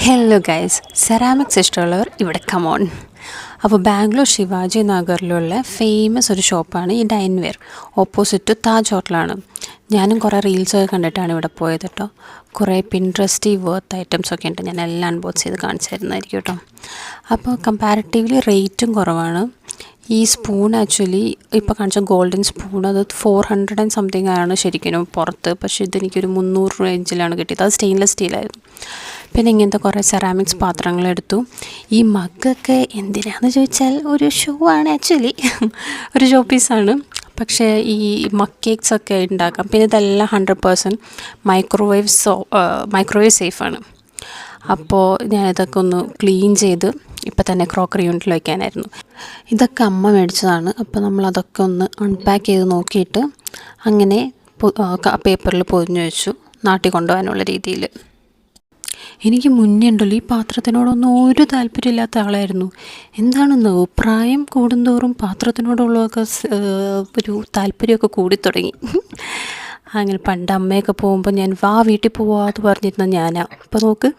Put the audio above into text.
Hello guys, ceramics ഇഷ്ടമുള്ളവർ ഇവിടെ come on. അപ്പോൾ ബാംഗ്ലൂർ ശിവാജി നഗറിലുള്ള ഫേമസ് ഒരു ഷോപ്പാണ് ഈ ഡൈൻവെയർ. ഓപ്പോസിറ്റ് താജ് ഹോട്ടലാണ്. ഞാനും കുറേ റീൽസൊക്കെ കണ്ടിട്ടാണ് ഇവിടെ പോയത് കേട്ടോ. കുറേ പിൻട്രസ്റ്റി വർത്ത് ഐറ്റംസൊക്കെ ഉണ്ട്. ഞാൻ എല്ലാം അൺബോക്സ് ചെയ്ത് കാണിച്ചു തരുന്നതായിരിക്കും കേട്ടോ. അപ്പോൾ കമ്പാരിറ്റീവ്ലി റേറ്റും കുറവാണ്. ഈ സ്പൂൺ ആക്ച്വലി ഇപ്പോൾ കാണിച്ച ഗോൾഡൻ സ്പൂൺ അത് 400 ആൻഡ് സംതിങ് ആണ് ശരിക്കും പുറത്ത്. പക്ഷേ ഇതെനിക്കൊരു 300 റേഞ്ചിലാണ് കിട്ടിയത്. അത് സ്റ്റെയിൻലെസ് സ്റ്റീലായിരുന്നു. പിന്നെ ഇങ്ങനത്തെ കുറേ സെറാമിക്സ് പാത്രങ്ങളെടുത്തു. ഈ മഗ്ഗൊക്കെ എന്തിനാണെന്ന് ചോദിച്ചാൽ ഒരു ഷോ ആണ് ആക്ച്വലി. ഒരു ഷോ പീസാണ്. പക്ഷേ ഈ മഗ് കേക്ക്സൊക്കെ ഉണ്ടാക്കാം. പിന്നെ ഇതെല്ലാം 100% മൈക്രോവേവ് സേഫാണ്. അപ്പോൾ ഞാനിതൊക്കെ ഒന്ന് ക്ലീൻ ചെയ്ത് ഇപ്പം തന്നെ ക്രോക്കറി യൂണിറ്റിൽ വയ്ക്കാനായിരുന്നു. ഇതൊക്കെ അമ്മ മേടിച്ചതാണ്. അപ്പോൾ നമ്മളതൊക്കെ ഒന്ന് അൺപാക്ക് ചെയ്ത് നോക്കിയിട്ട് അങ്ങനെ പേപ്പറിൽ പൊതിഞ്ഞ് വെച്ചു, നാട്ടിൽ കൊണ്ടുപോകാനുള്ള രീതിയിൽ. എനിക്ക് മുന്നേ ഉണ്ടല്ലോ ഈ പാത്രത്തിനോടൊന്നും ഒരു താല്പര്യമില്ലാത്ത ആളായിരുന്നു. എന്താണെന്നോ പ്രായം കൂടുന്തോറും പാത്രത്തിനോടുള്ളതൊക്കെ ഒരു താല്പര്യമൊക്കെ കൂടിത്തുടങ്ങി. അങ്ങനെ പണ്ട് അമ്മയൊക്കെ പോകുമ്പോൾ ഞാൻ വീട്ടിൽ പോവാമെന്ന് പറഞ്ഞിരുന്ന ഞാനാ. അപ്പോൾ നോക്ക്.